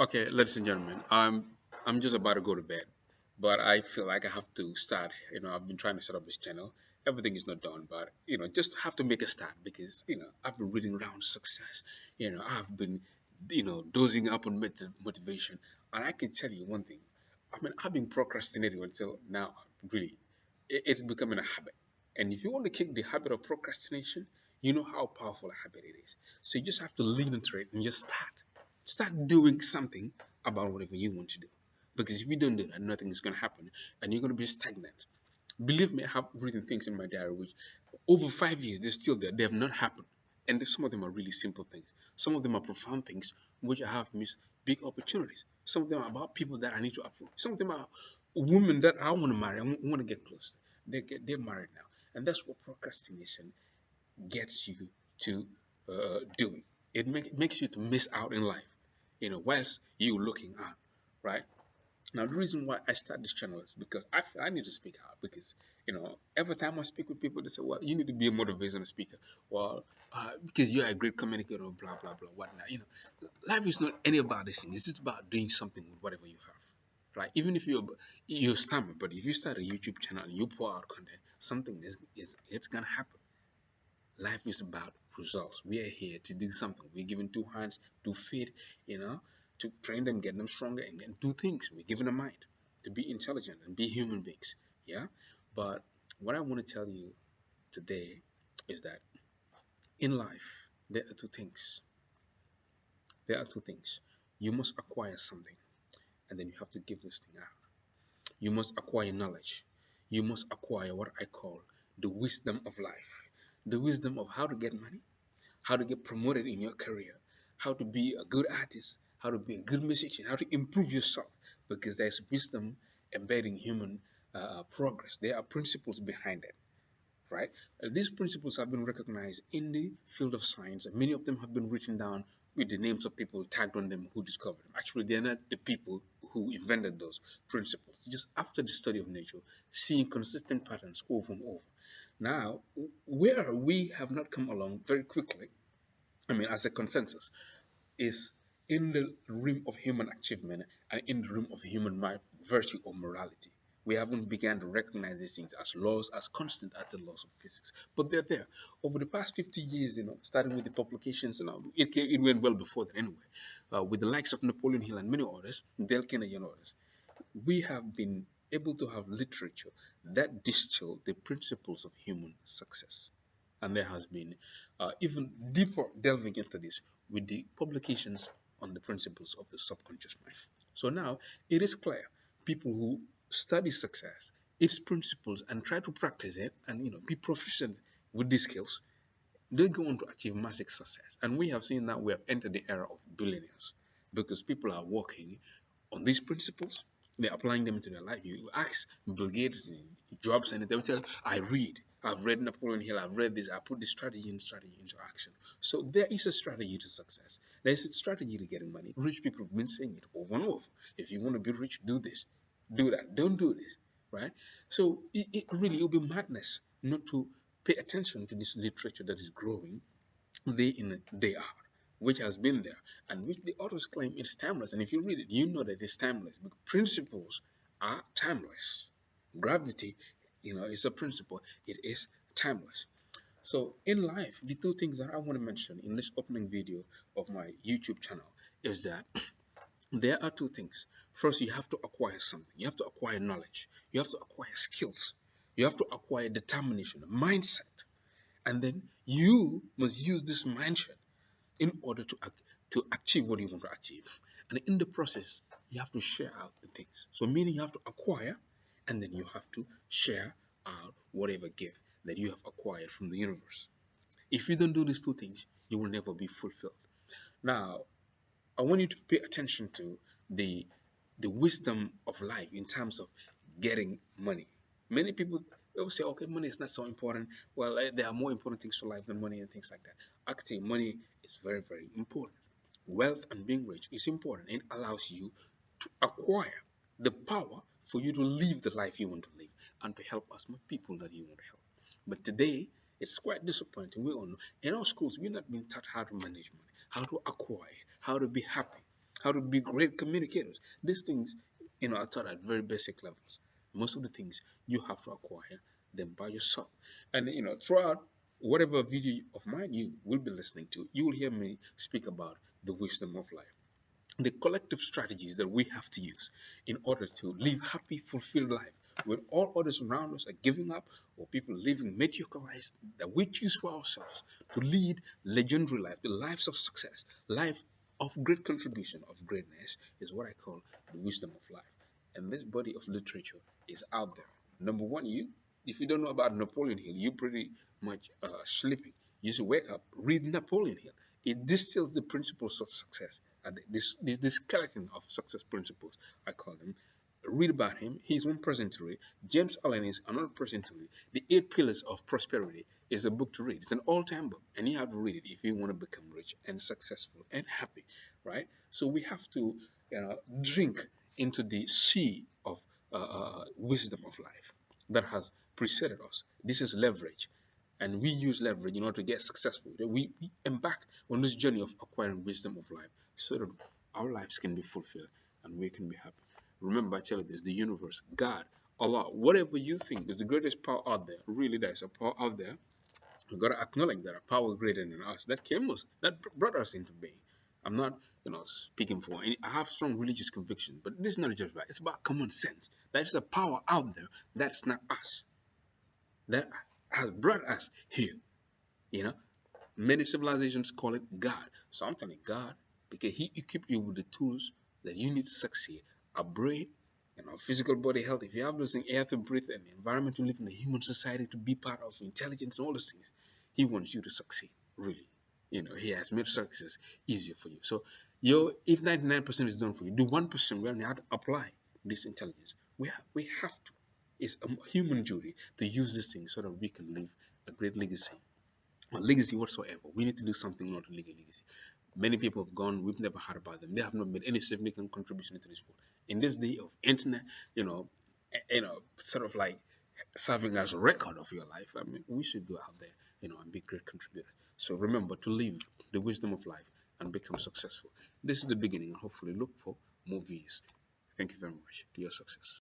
Okay, ladies and gentlemen, I'm just about to go to bed, but I feel like I have to start. I've been trying to set up this channel. Everything is not done, but just have to make a start because I've been reading around success. I've been dozing up on motivation, and I can tell you one thing. I mean, I've been procrastinating until now. Really, it's becoming a habit. And if you want to kick the habit of procrastination, you know how powerful a habit it is. So you just have to lean into it and just start doing something about whatever you want to do. Because if you don't do that, nothing is going to happen and you're going to be stagnant. Believe me, I have written things in my diary which over 5 years they're still there. They have not happened. And some of them are really simple things. Some of them are profound things which I have missed big opportunities. Some of them are about people that I need to approve. Some of them are women that I want to marry. I want to get close to. They're married now. And that's what procrastination gets you to doing. It makes you to miss out in life, whilst you looking out, right? Now, the reason why I start this channel is because I feel I need to speak out because, every time I speak with people, they say, well, you need to be a motivational speaker. Well, because you're a great communicator, blah, blah, blah, whatnot. Life is not any about this thing. It's just about doing something with whatever you have. Right? Even if you're stammer, but if you start a YouTube channel and you pour out content, something is it's gonna happen. Life is about results. We are here to do something. We're given two hands, two feet, to train them, get them stronger, and do things. We're given a mind to be intelligent and be human beings. Yeah. But what I want to tell you today is that in life, there are two things. There are two things. You must acquire something, and then you have to give this thing out. You must acquire knowledge. You must acquire what I call the wisdom of life, the wisdom of how to get money, how to get promoted in your career, how to be a good artist, how to be a good musician, how to improve yourself, because there's wisdom embedding human progress. There are principles behind it, right? These principles have been recognized in the field of science, and many of them have been written down with the names of people tagged on them who discovered them. Actually, they're not the people who invented those principles. Just after the study of nature, seeing consistent patterns over and over. Now, where we have not come along very quickly, I mean, as a consensus, is in the realm of human achievement and in the realm of human virtue or morality. We haven't begun to recognize these things as laws, as constant as the laws of physics, but they're there. Over the past 50 years, starting with the publications, it went well before that anyway, with the likes of Napoleon Hill and many others, Dale Carnegie and others, we have been able to have literature that distill the principles of human success. And there has been even deeper delving into this with the publications on the principles of the subconscious mind. So now it is clear people who study success, its principles, and try to practice it and be proficient with these skills, they go on to achieve massive success. And we have seen that we have entered the era of billionaires because people are working on these principles. They're applying them to their life. You ask Bill Gates, Jobs, and they will tell you, I've read Napoleon Hill, I've read this, I put this strategy into action. So there is a strategy to success. There's a strategy to getting money. Rich people have been saying it over and over. If you want to be rich, do this, do that, don't do this, right? So it really will be madness not to pay attention to this literature that is growing day in day out, which has been there and which the authors claim is timeless. And if you read it, you know that it's timeless. Because principles are timeless. Gravity, is a principle. It is timeless. So in life, the two things that I want to mention in this opening video of my YouTube channel is that there are two things. First, you have to acquire something. You have to acquire knowledge. You have to acquire skills. You have to acquire determination, mindset. And then you must use this mindset in order to achieve what you want to achieve. And in the process, you have to share out the things. So meaning you have to acquire and then you have to share out whatever gift that you have acquired from the universe. If you don't do these two things, you will never be fulfilled. Now, I want you to pay attention to the the wisdom of life in terms of getting money. Many people will say, okay, money is not so important. Well, there are more important things to life than money and things like that. Actually, money is very, very important. Wealth and being rich is important. It allows you to acquire the power for you to live the life you want to live and to help as many people that you want to help. But today, it's quite disappointing. We all know in our schools, we're not being taught how to manage money, how to acquire, how to be happy, how to be great communicators. These things, are taught at very basic levels. Most of the things you have to acquire them by yourself. And throughout whatever video of mine you will be listening to, you will hear me speak about the wisdom of life, the collective strategies that we have to use in order to live happy, fulfilled life when all others around us are giving up or people living mediocre lives, that we choose for ourselves to lead legendary life, the lives of success, life of great contribution, of greatness, is what I call the wisdom of life. And this body of literature is out there. Number one, if you don't know about Napoleon Hill, you're pretty much sleeping. You should wake up, read Napoleon Hill. It distills the principles of success, the skeleton of success principles, I call them. Read about him. He's one person to read. James Allen is another person to read. The Eight Pillars of Prosperity is a book to read. It's an all-time book, and you have to read it if you want to become rich and successful and happy, right? So we have to drink into the sea of wisdom of life that has preceded us. This is leverage, and we use leverage in order to get successful. We embark on this journey of acquiring wisdom of life so that our lives can be fulfilled and we can be happy. Remember, I tell you this: the universe, God, Allah, whatever you think is the greatest power out there, really, there's a power out there. We've got to acknowledge that a power greater than us that brought us into being. I'm not, speaking for any. I have strong religious conviction, but this is not just about. It's about common sense. There is a power out there that is not us, that has brought us here. You know, many civilizations call it God. So I'm telling God because He equipped you with the tools that you need to succeed. A brain, physical body health. If you have those things, air to breathe, and environment to live in, a human society to be part of, intelligence and all those things, He wants you to succeed. Really, He has made success easier for you. So, if 99% is done for you, do 1% we have to apply this intelligence. We have to. It's a human duty to use this thing so that we can leave a great legacy, or legacy whatsoever. We need to do something in order to leave a legacy. Many people have gone, we've never heard about them. They have not made any significant contribution to this world. In this day of internet, sort of like serving as a record of your life, I mean, we should go out there, and be great contributors. So remember to live the wisdom of life and become successful. This is the beginning, and hopefully look for more views. Thank you very much. To your success.